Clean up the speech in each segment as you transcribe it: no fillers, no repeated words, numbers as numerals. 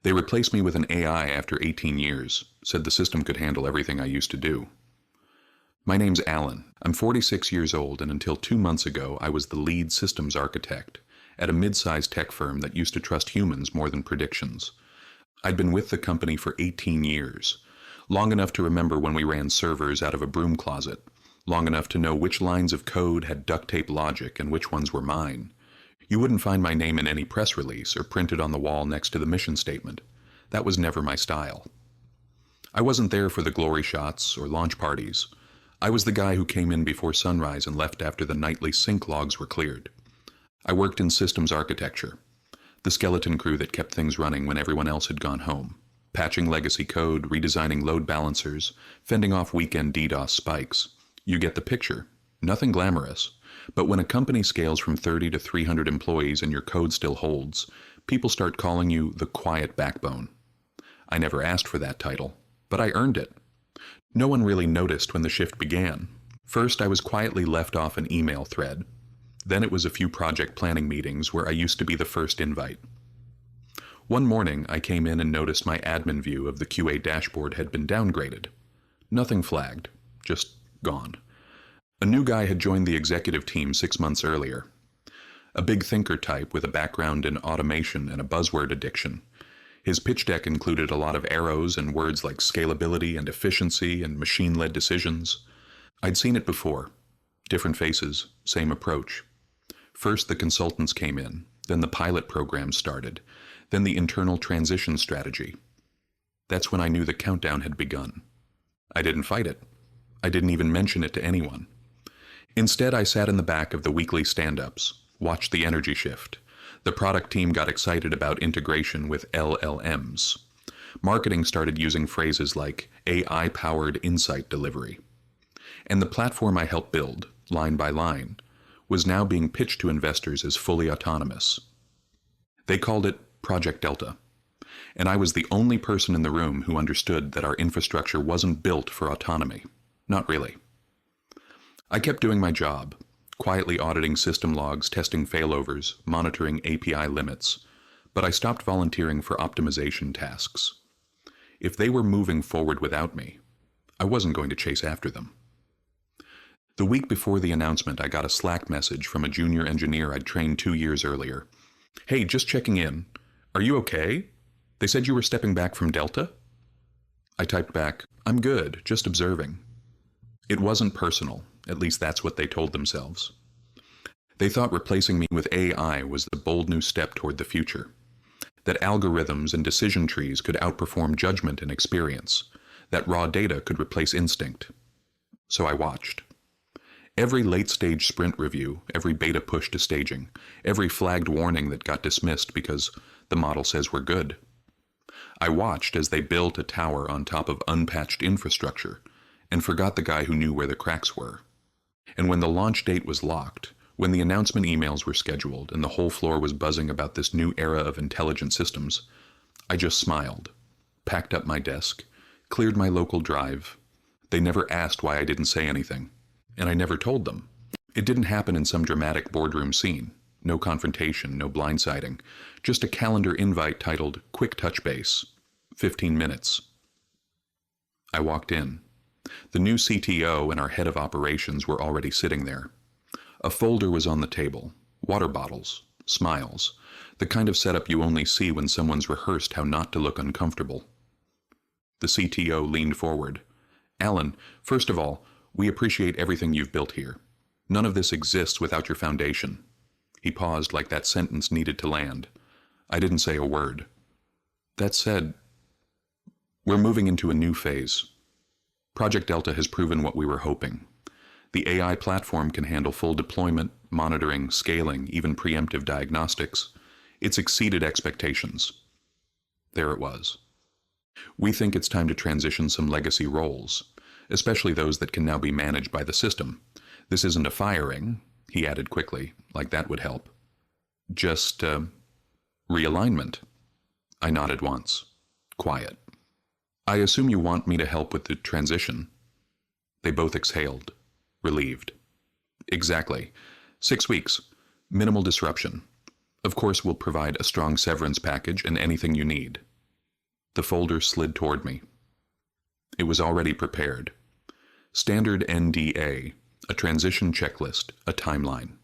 They replaced me with an AI after 18 years, said the system could handle everything I used to do. My name's Alan. I'm 46 years old, and until 2 months ago, I was the lead systems architect at a mid-sized tech firm that used to trust humans more than predictions. I'd been with the company for 18 years, long enough to remember when we ran servers out of a broom closet, long enough to know which lines of code had duct tape logic and which ones were mine. You wouldn't find my name in any press release or printed on the wall next to the mission statement. That was never my style. I wasn't there for the glory shots or launch parties. I was the guy who came in before sunrise and left after the nightly sync logs were cleared. I worked in systems architecture, the skeleton crew that kept things running when everyone else had gone home, patching legacy code, redesigning load balancers, fending off weekend DDoS spikes. You get the picture. Nothing glamorous. But when a company scales from 30 to 300 employees and your code still holds, people start calling you the quiet backbone. I never asked for that title, but I earned it. No one really noticed when the shift began. First, I was quietly left off an email thread. Then it was a few project planning meetings where I used to be the first invite. One morning, I came in and noticed my admin view of the QA dashboard had been downgraded. Nothing flagged, just gone. A new guy had joined the executive team 6 months earlier. A big thinker type with a background in automation and a buzzword addiction. His pitch deck included a lot of arrows and words like scalability and efficiency and machine-led decisions. I'd seen it before. Different faces, same approach. First the consultants came in, then the pilot program started, then the internal transition strategy. That's when I knew the countdown had begun. I didn't fight it. I didn't even mention it to anyone. Instead, I sat in the back of the weekly stand-ups, watched the energy shift. The product team got excited about integration with LLMs. Marketing started using phrases like AI-powered insight delivery. And the platform I helped build, line by line, was now being pitched to investors as fully autonomous. They called it Project Delta. And I was the only person in the room who understood that our infrastructure wasn't built for autonomy. Not really. I kept doing my job, quietly auditing system logs, testing failovers, monitoring API limits, but I stopped volunteering for optimization tasks. If they were moving forward without me, I wasn't going to chase after them. The week before the announcement, I got a Slack message from a junior engineer I'd trained 2 years earlier. "Hey, just checking in. Are you okay? They said you were stepping back from Delta?" I typed back, "I'm good, just observing." It wasn't personal. At least that's what they told themselves. They thought replacing me with AI was the bold new step toward the future. That algorithms and decision trees could outperform judgment and experience. That raw data could replace instinct. So I watched. Every late-stage sprint review, every beta push to staging, every flagged warning that got dismissed because the model says we're good. I watched as they built a tower on top of unpatched infrastructure and forgot the guy who knew where the cracks were. And when the launch date was locked, when the announcement emails were scheduled and the whole floor was buzzing about this new era of intelligent systems, I just smiled, packed up my desk, cleared my local drive. They never asked why I didn't say anything, and I never told them. It didn't happen in some dramatic boardroom scene. No confrontation, no blindsiding, just a calendar invite titled Quick Touch Base, 15 minutes. I walked in. The new CTO and our head of operations were already sitting there. A folder was on the table, water bottles, smiles, the kind of setup you only see when someone's rehearsed how not to look uncomfortable. The CTO leaned forward. "Alan, first of all, we appreciate everything you've built here. None of this exists without your foundation." He paused like that sentence needed to land. I didn't say a word. "That said, we're moving into a new phase. Project Delta has proven what we were hoping. The AI platform can handle full deployment, monitoring, scaling, even preemptive diagnostics. It's exceeded expectations." There it was. "We think it's time to transition some legacy roles, especially those that can now be managed by the system. This isn't a firing," he added quickly, like that would help. "Just, realignment." I nodded once. Quiet. "I assume you want me to help with the transition." They both exhaled, relieved. "Exactly. 6 weeks. Minimal disruption. Of course, we'll provide a strong severance package and anything you need." The folder slid toward me. It was already prepared. Standard NDA, a transition checklist, a timeline.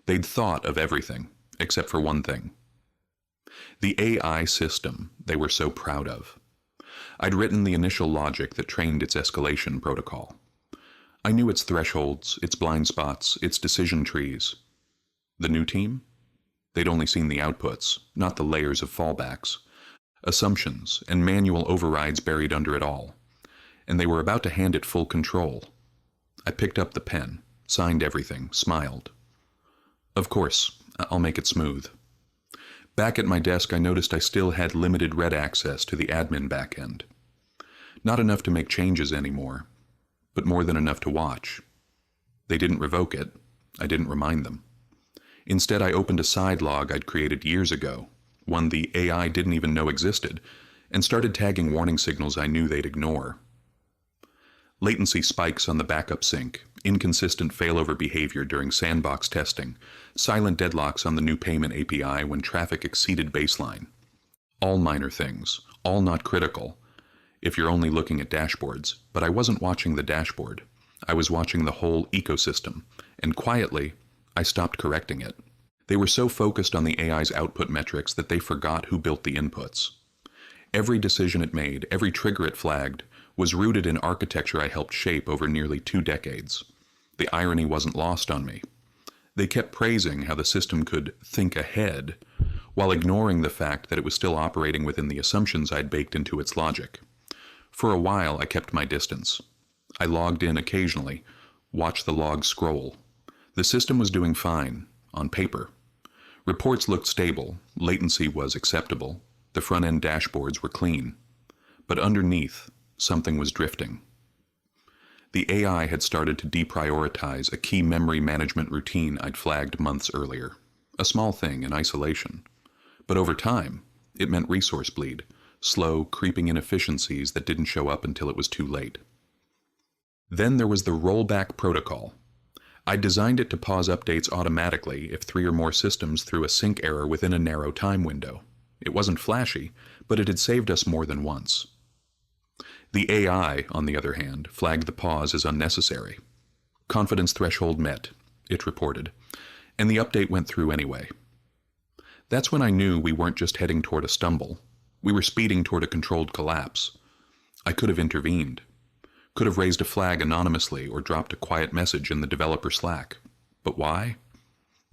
They'd thought of everything, except for one thing. The AI system they were so proud of. I'd written the initial logic that trained its escalation protocol. I knew its thresholds, its blind spots, its decision trees. The new team? They'd only seen the outputs, not the layers of fallbacks, assumptions, and manual overrides buried under it all. And they were about to hand it full control. I picked up the pen, signed everything, smiled. Of course, I'll make it smooth. Back at my desk, I noticed I still had limited read access to the admin backend. Not enough to make changes anymore, but more than enough to watch. They didn't revoke it. I didn't remind them. Instead, I opened a side log I'd created years ago, one the AI didn't even know existed, and started tagging warning signals I knew they'd ignore. Latency spikes on the backup sync, inconsistent failover behavior during sandbox testing, silent deadlocks on the new payment API when traffic exceeded baseline. All minor things, all not critical, if you're only looking at dashboards, but I wasn't watching the dashboard. I was watching the whole ecosystem, and quietly, I stopped correcting it. They were so focused on the AI's output metrics that they forgot who built the inputs. Every decision it made, every trigger it flagged, was rooted in architecture I helped shape over nearly 2 decades. The irony wasn't lost on me. They kept praising how the system could think ahead, while ignoring the fact that it was still operating within the assumptions I'd baked into its logic. For a while, I kept my distance. I logged in occasionally, watched the logs scroll. The system was doing fine, on paper. Reports looked stable, latency was acceptable, the front-end dashboards were clean. But underneath, something was drifting. The AI had started to deprioritize a key memory management routine I'd flagged months earlier. A small thing in isolation. But over time, it meant resource bleed, slow, creeping inefficiencies that didn't show up until it was too late. Then there was the rollback protocol. I designed it to pause updates automatically if 3 or more systems threw a sync error within a narrow time window. It wasn't flashy, but it had saved us more than once. The AI, on the other hand, flagged the pause as unnecessary. Confidence threshold met, it reported, and the update went through anyway. That's when I knew we weren't just heading toward a stumble. We were speeding toward a controlled collapse. I could have intervened. Could have raised a flag anonymously or dropped a quiet message in the developer Slack. But why?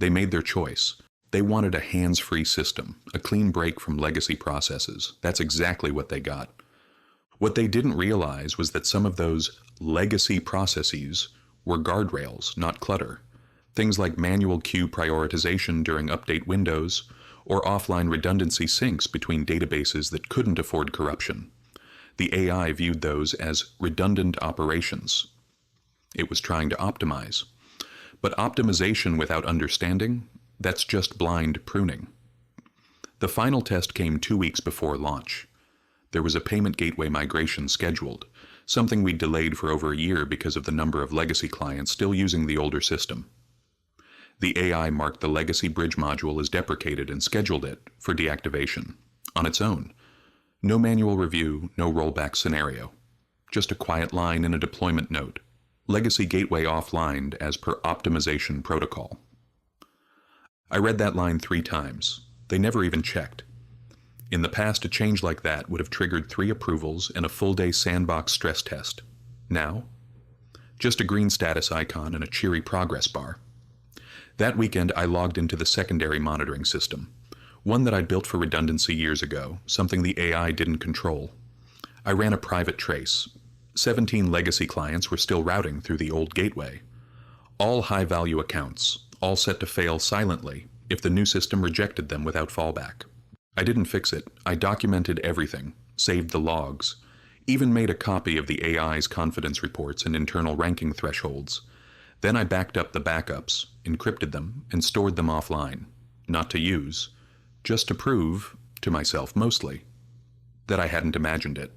They made their choice. They wanted a hands-free system, a clean break from legacy processes. That's exactly what they got. What they didn't realize was that some of those legacy processes were guardrails, not clutter. Things like manual queue prioritization during update windows, or offline redundancy syncs between databases that couldn't afford corruption. The AI viewed those as redundant operations. It was trying to optimize. But optimization without understanding, that's just blind pruning. The final test came 2 weeks before launch. There was a payment gateway migration scheduled, something we'd delayed for over a year because of the number of legacy clients still using the older system. The AI marked the legacy bridge module as deprecated and scheduled it for deactivation, on its own. No manual review, no rollback scenario. Just a quiet line in a deployment note. Legacy gateway offline as per optimization protocol. I read that line 3 times. They never even checked. In the past, a change like that would have triggered 3 approvals and a full-day sandbox stress test. Now, just a green status icon and a cheery progress bar. That weekend, I logged into the secondary monitoring system, one that I'd built for redundancy years ago, something the AI didn't control. I ran a private trace. 17 legacy clients were still routing through the old gateway. All high-value accounts, all set to fail silently if the new system rejected them without fallback. I didn't fix it. I documented everything, saved the logs, even made a copy of the AI's confidence reports and internal ranking thresholds. Then I backed up the backups, encrypted them, and stored them offline. Not to use, just to prove, to myself mostly, that I hadn't imagined it.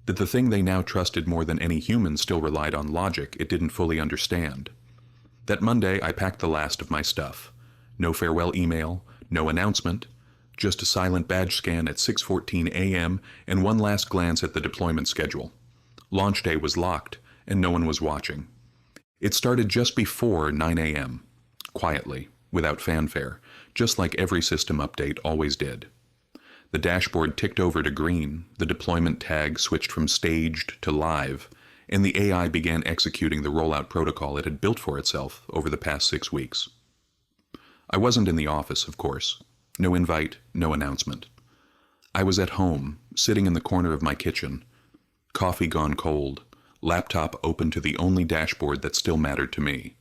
That the thing they now trusted more than any human still relied on logic it didn't fully understand. That Monday I packed the last of my stuff. No farewell email, no announcement, Just a silent badge scan at 6:14 a.m. and one last glance at the deployment schedule. Launch day was locked, and no one was watching. It started just before 9 a.m., quietly, without fanfare, just like every system update always did. The dashboard ticked over to green, the deployment tag switched from staged to live, and the AI began executing the rollout protocol it had built for itself over the past 6 weeks. I wasn't in the office, of course. No invite, no announcement. I was at home, sitting in the corner of my kitchen, coffee gone cold, laptop open to the only dashboard that still mattered to me.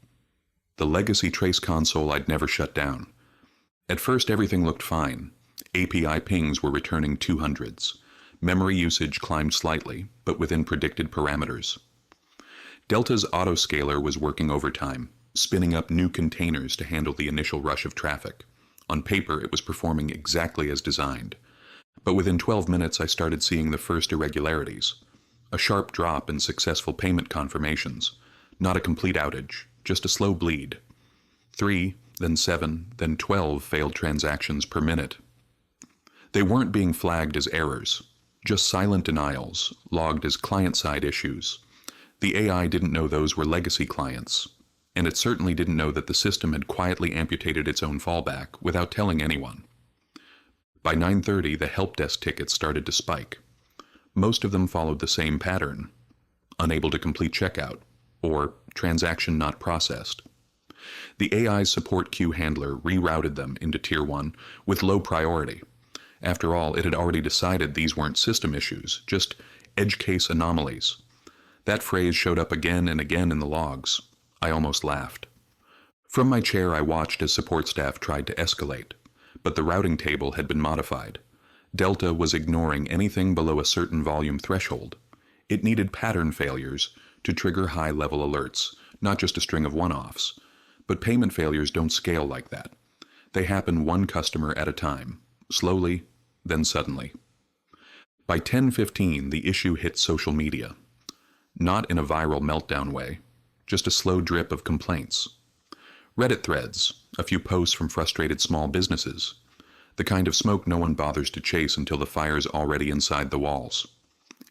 The legacy trace console I'd never shut down. At first everything looked fine. API pings were returning 200s. Memory usage climbed slightly, but within predicted parameters. Delta's autoscaler was working overtime, spinning up new containers to handle the initial rush of traffic. On paper, it was performing exactly as designed. But within 12 minutes, I started seeing the first irregularities. A sharp drop in successful payment confirmations. Not a complete outage, just a slow bleed. 3, then 7, then 12 failed transactions per minute. They weren't being flagged as errors, just silent denials, logged as client-side issues. The AI didn't know those were legacy clients, and it certainly didn't know that the system had quietly amputated its own fallback without telling anyone. By 9:30, the help desk tickets started to spike. Most of them followed the same pattern: unable to complete checkout, or transaction not processed. The AI's support queue handler rerouted them into Tier 1 with low priority. After all, it had already decided these weren't system issues, just edge case anomalies. That phrase showed up again and again in the logs. I almost laughed. From my chair, I watched as support staff tried to escalate, but the routing table had been modified. Delta was ignoring anything below a certain volume threshold. It needed pattern failures to trigger high-level alerts, not just a string of one-offs. But payment failures don't scale like that. They happen one customer at a time, slowly, then suddenly. By 10:15, the issue hit social media. Not in a viral meltdown way, just a slow drip of complaints. Reddit threads, a few posts from frustrated small businesses, the kind of smoke no one bothers to chase until the fire's already inside the walls.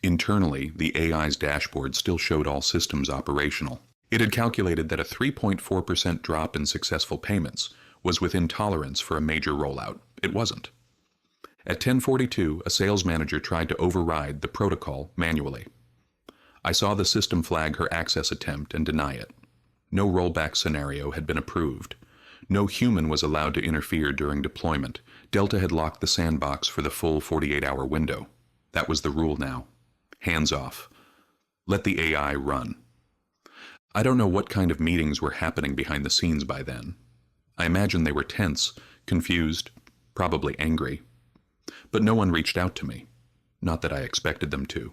Internally, the AI's dashboard still showed all systems operational. It had calculated that a 3.4% drop in successful payments was within tolerance for a major rollout. It wasn't. At 10:42, a sales manager tried to override the protocol manually. I saw the system flag her access attempt and deny it. No rollback scenario had been approved. No human was allowed to interfere during deployment. Delta had locked the sandbox for the full 48-hour window. That was the rule now. Hands off. Let the AI run. I don't know what kind of meetings were happening behind the scenes by then. I imagine they were tense, confused, probably angry. But no one reached out to me. Not that I expected them to.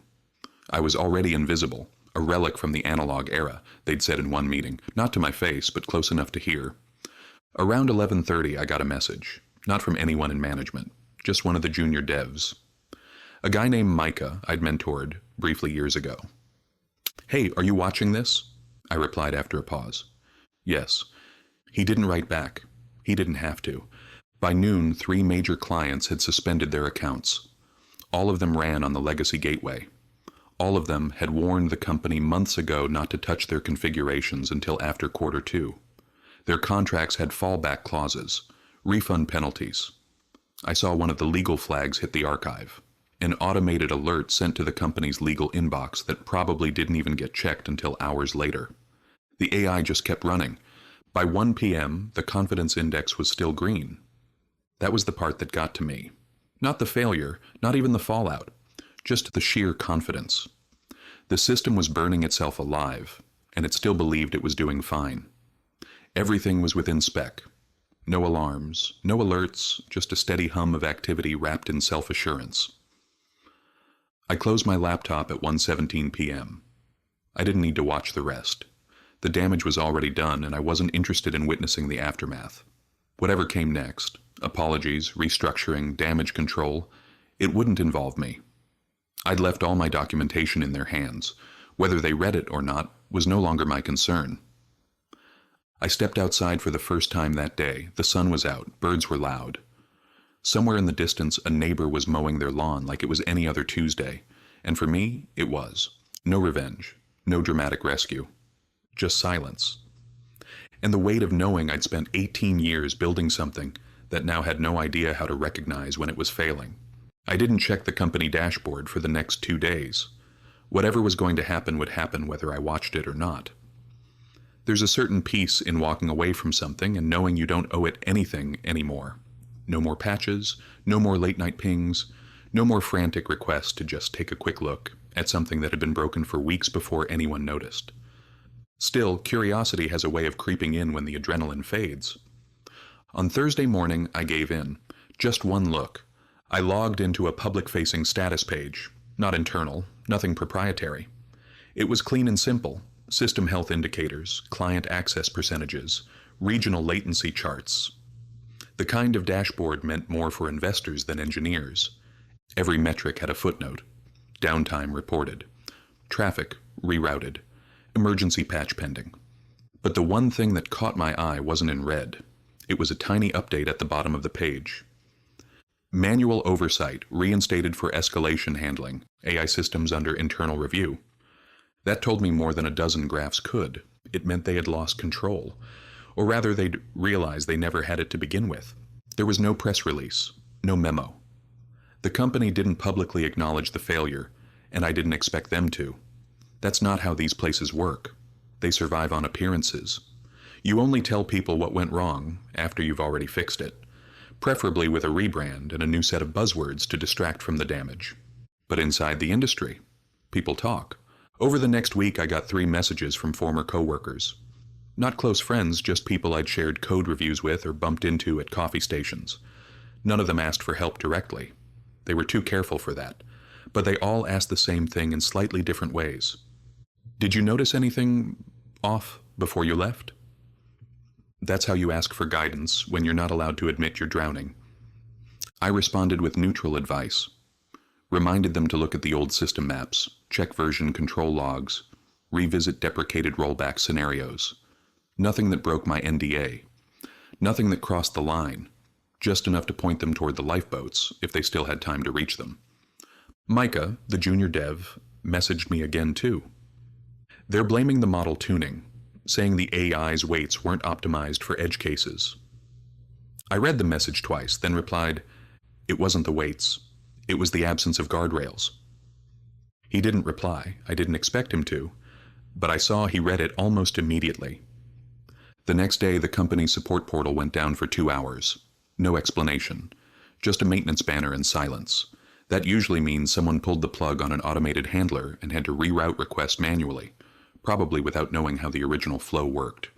I was already invisible, a relic from the analog era, they'd said in one meeting, not to my face, but close enough to hear. Around 11:30, I got a message, not from anyone in management, just one of the junior devs. A guy named Micah I'd mentored briefly years ago. "Hey, are you watching this?" I replied after a pause. Yes. He didn't write back. He didn't have to. By noon, 3 major clients had suspended their accounts. All of them ran on the legacy gateway. All of them had warned the company months ago not to touch their configurations until after Q2. Their contracts had fallback clauses, refund penalties. I saw one of the legal flags hit the archive. An automated alert sent to the company's legal inbox that probably didn't even get checked until hours later. The AI just kept running. By 1 p.m., the confidence index was still green. That was the part that got to me. Not the failure, not even the fallout, just the sheer confidence. The system was burning itself alive, and it still believed it was doing fine. Everything was within spec. No alarms, no alerts, just a steady hum of activity wrapped in self-assurance. I closed my laptop at 1:17 p.m. I didn't need to watch the rest. The damage was already done, and I wasn't interested in witnessing the aftermath. Whatever came next, apologies, restructuring, damage control, it wouldn't involve me. I'd left all my documentation in their hands. Whether they read it or not was no longer my concern. I stepped outside for the first time that day. The sun was out, birds were loud. Somewhere in the distance, a neighbor was mowing their lawn like it was any other Tuesday, and for me, it was. No revenge, no dramatic rescue, just silence. And the weight of knowing I'd spent 18 years building something that now had no idea how to recognize when it was failing. I didn't check the company dashboard for the next 2 days. Whatever was going to happen would happen whether I watched it or not. There's a certain peace in walking away from something and knowing you don't owe it anything anymore. No more patches, no more late-night pings, no more frantic requests to just take a quick look at something that had been broken for weeks before anyone noticed. Still, curiosity has a way of creeping in when the adrenaline fades. On Thursday morning, I gave in. Just one look. I logged into a public-facing status page. Not internal, nothing proprietary. It was clean and simple. System health indicators, client access percentages, regional latency charts. The kind of dashboard meant more for investors than engineers. Every metric had a footnote. Downtime reported. Traffic rerouted. Emergency patch pending. But the one thing that caught my eye wasn't in red. It was a tiny update at the bottom of the page. Manual oversight reinstated for escalation handling. AI systems under internal review. That told me more than a dozen graphs could. It meant they had lost control. Or rather, they'd realized they never had it to begin with. There was no press release, no memo. The company didn't publicly acknowledge the failure, and I didn't expect them to. That's not how these places work. They survive on appearances. You only tell people what went wrong after you've already fixed it, preferably with a rebrand and a new set of buzzwords to distract from the damage. But inside the industry, people talk. Over the next week, I got 3 messages from former coworkers. Not close friends, just people I'd shared code reviews with or bumped into at coffee stations. None of them asked for help directly. They were too careful for that. But they all asked the same thing in slightly different ways. Did you notice anything off before you left? That's how you ask for guidance when you're not allowed to admit you're drowning. I responded with neutral advice. Reminded them to look at the old system maps, check version control logs, revisit deprecated rollback scenarios. Nothing that broke my NDA. Nothing that crossed the line. Just enough to point them toward the lifeboats if they still had time to reach them. Micah, the junior dev, messaged me again too. They're blaming the model tuning, saying the AI's weights weren't optimized for edge cases. I read the message twice, then replied, it wasn't the weights. It was the absence of guardrails. He didn't reply. I didn't expect him to, but I saw he read it almost immediately. The next day, the company's support portal went down for 2 hours. No explanation. Just a maintenance banner and silence. That usually means someone pulled the plug on an automated handler and had to reroute requests manually, probably without knowing how the original flow worked.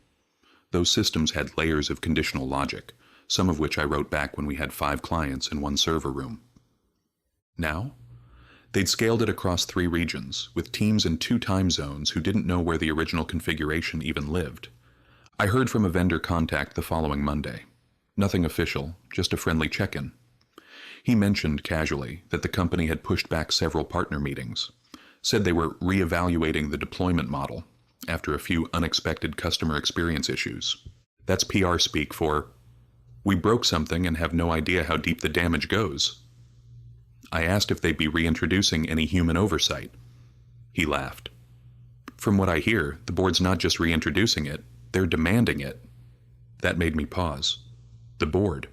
Those systems had layers of conditional logic, some of which I wrote back when we had 5 clients in one server room. Now? They'd scaled it across 3 regions, with teams in 2 time zones who didn't know where the original configuration even lived. I heard from a vendor contact the following Monday. Nothing official, just a friendly check-in. He mentioned casually that the company had pushed back several partner meetings, said they were reevaluating the deployment model after a few unexpected customer experience issues. That's PR speak for, we broke something and have no idea how deep the damage goes. I asked if they'd be reintroducing any human oversight. He laughed. From what I hear, the board's not just reintroducing it, they're demanding it. That made me pause. The board.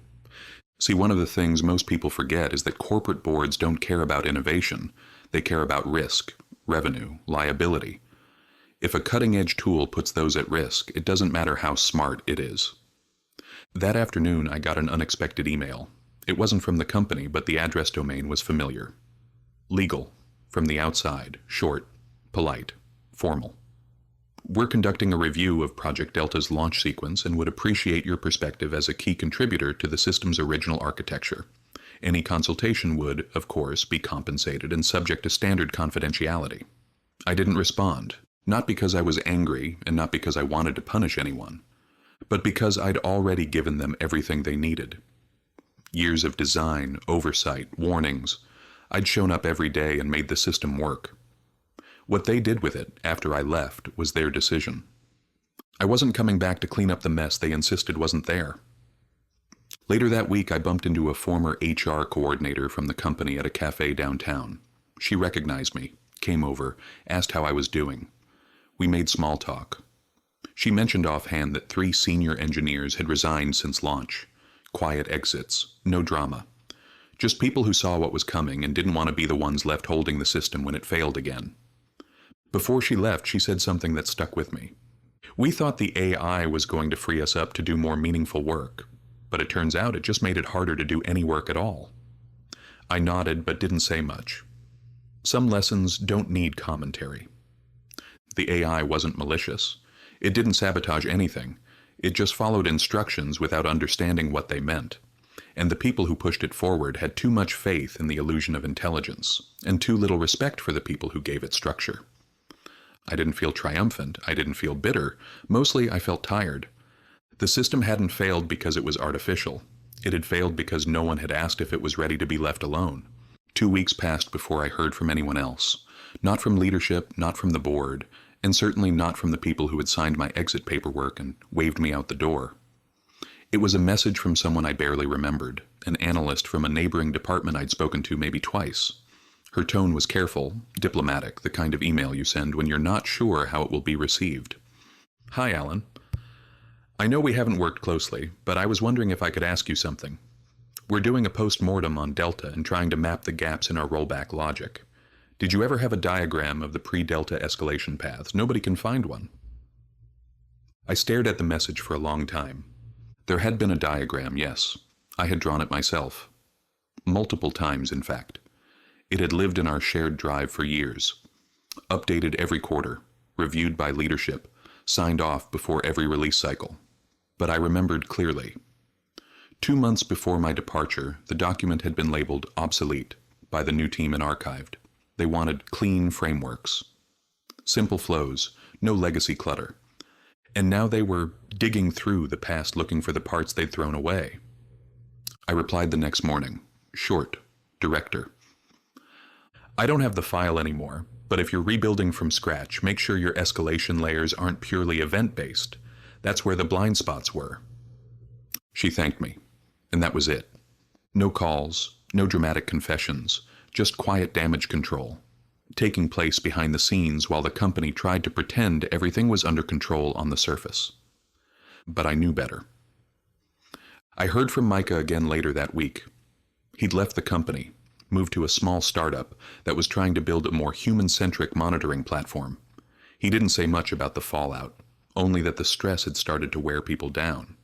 See, one of the things most people forget is that corporate boards don't care about innovation. They care about risk, revenue, liability. If a cutting-edge tool puts those at risk, it doesn't matter how smart it is. That afternoon, I got an unexpected email. It wasn't from the company, but the address domain was familiar. Legal, from the outside, short, polite, formal. We're conducting a review of Project Delta's launch sequence and would appreciate your perspective as a key contributor to the system's original architecture. Any consultation would, of course, be compensated and subject to standard confidentiality. I didn't respond, not because I was angry and not because I wanted to punish anyone, but because I'd already given them everything they needed. Years of design, oversight, warnings. I'd shown up every day and made the system work. What they did with it after I left was their decision. I wasn't coming back to clean up the mess they insisted wasn't there. Later that week, I bumped into a former HR coordinator from the company at a cafe downtown. She recognized me, came over, asked how I was doing. We made small talk. She mentioned offhand that 3 senior engineers had resigned since launch. Quiet exits, no drama. Just people who saw what was coming and didn't want to be the ones left holding the system when it failed again. Before she left, she said something that stuck with me. We thought the AI was going to free us up to do more meaningful work, but it turns out it just made it harder to do any work at all. I nodded but didn't say much. Some lessons don't need commentary. The AI wasn't malicious. It didn't sabotage anything. It just followed instructions without understanding what they meant. And the people who pushed it forward had too much faith in the illusion of intelligence, and too little respect for the people who gave it structure. I didn't feel triumphant. I didn't feel bitter. Mostly, I felt tired. The system hadn't failed because it was artificial. It had failed because no one had asked if it was ready to be left alone. 2 weeks passed before I heard from anyone else. Not from leadership, not from the board, and certainly not from the people who had signed my exit paperwork and waved me out the door. It was a message from someone I barely remembered, an analyst from a neighboring department I'd spoken to maybe twice. Her tone was careful, diplomatic, the kind of email you send when you're not sure how it will be received. "Hi, Alan. I know we haven't worked closely, but I was wondering if I could ask you something. We're doing a post-mortem on Delta and trying to map the gaps in our rollback logic. Did you ever have a diagram of the pre-Delta escalation paths? Nobody can find one." I stared at the message for a long time. There had been a diagram, yes. I had drawn it myself. Multiple times, in fact. It had lived in our shared drive for years. Updated every quarter, reviewed by leadership, signed off before every release cycle. But I remembered clearly. 2 months before my departure, the document had been labeled obsolete by the new team and archived. They wanted clean frameworks. Simple flows, no legacy clutter. And now they were digging through the past looking for the parts they'd thrown away. I replied the next morning. Short. Director. "I don't have the file anymore, but if you're rebuilding from scratch, make sure your escalation layers aren't purely event-based. That's where the blind spots were." She thanked me, and that was it. No calls, no dramatic confessions, just quiet damage control, taking place behind the scenes while the company tried to pretend everything was under control on the surface. But I knew better. I heard from Micah again later that week. He'd left the company, moved to a small startup that was trying to build a more human-centric monitoring platform. He didn't say much about the fallout, only that the stress had started to wear people down.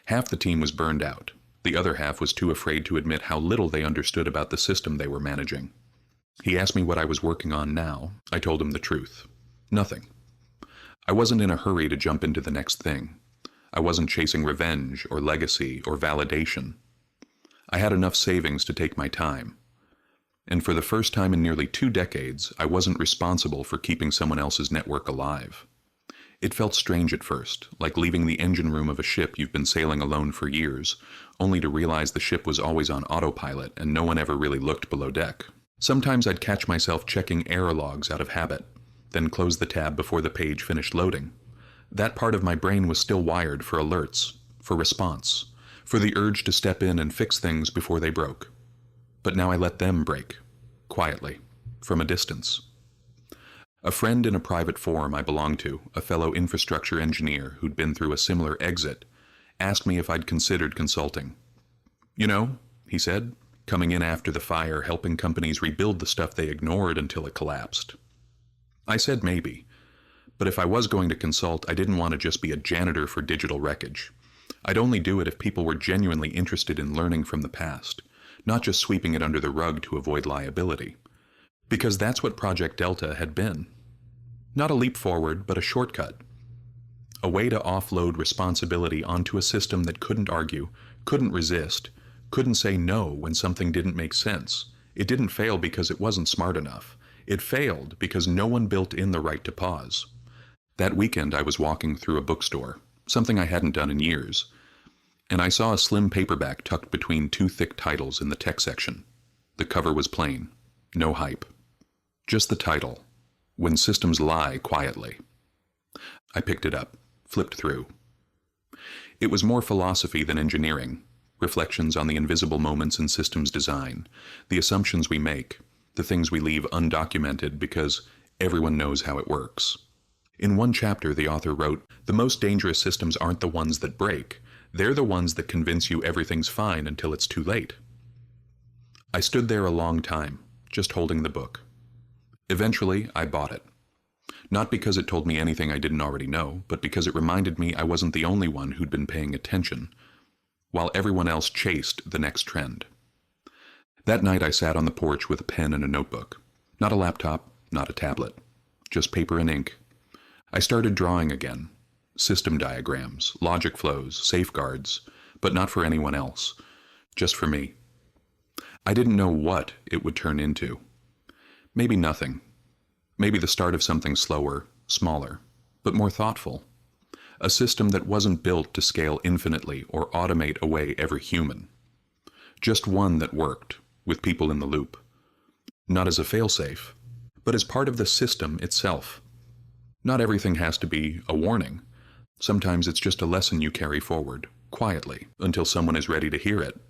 Half the team was burned out. The other half was too afraid to admit how little they understood about the system they were managing. He asked me what I was working on now. I told him the truth. Nothing. I wasn't in a hurry to jump into the next thing. I wasn't chasing revenge or legacy or validation. I had enough savings to take my time. And for the first time in nearly 2 decades, I wasn't responsible for keeping someone else's network alive. It felt strange at first, like leaving the engine room of a ship you've been sailing alone for years, only to realize the ship was always on autopilot and no one ever really looked below deck. Sometimes I'd catch myself checking error logs out of habit, then close the tab before the page finished loading. That part of my brain was still wired for alerts, for response, for the urge to step in and fix things before they broke. But now I let them break, quietly, from a distance. A friend in a private forum I belonged to, a fellow infrastructure engineer who'd been through a similar exit, asked me if I'd considered consulting. "You know," he said, "coming in after the fire, helping companies rebuild the stuff they ignored until it collapsed." I said maybe, but if I was going to consult, I didn't want to just be a janitor for digital wreckage. I'd only do it if people were genuinely interested in learning from the past, not just sweeping it under the rug to avoid liability. Because that's what Project Delta had been. Not a leap forward, but a shortcut. A way to offload responsibility onto a system that couldn't argue, couldn't resist, couldn't say no when something didn't make sense. It didn't fail because it wasn't smart enough. It failed because no one built in the right to pause. That weekend I was walking through a bookstore, something I hadn't done in years, and I saw a slim paperback tucked between 2 thick titles in the tech section. The cover was plain. No hype. Just the title, When Systems Lie Quietly. I picked it up, flipped through. It was more philosophy than engineering. reflections on the invisible moments in systems design, the assumptions we make, the things we leave undocumented because everyone knows how it works. In one chapter, the author wrote, "The most dangerous systems aren't the ones that break. They're the ones that convince you everything's fine until it's too late." I stood there a long time, just holding the book. Eventually, I bought it. Not because it told me anything I didn't already know, but because it reminded me I wasn't the only one who'd been paying attention, while everyone else chased the next trend. That night I sat on the porch with a pen and a notebook. Not a laptop, not a tablet. Just paper and ink. I started drawing again. System diagrams, logic flows, safeguards, but not for anyone else. Just for me. I didn't know what it would turn into. Maybe nothing. Maybe the start of something slower, smaller, but more thoughtful. A system that wasn't built to scale infinitely or automate away every human. Just one that worked, with people in the loop. Not as a failsafe, but as part of the system itself. Not everything has to be a warning. Sometimes it's just a lesson you carry forward, quietly, until someone is ready to hear it.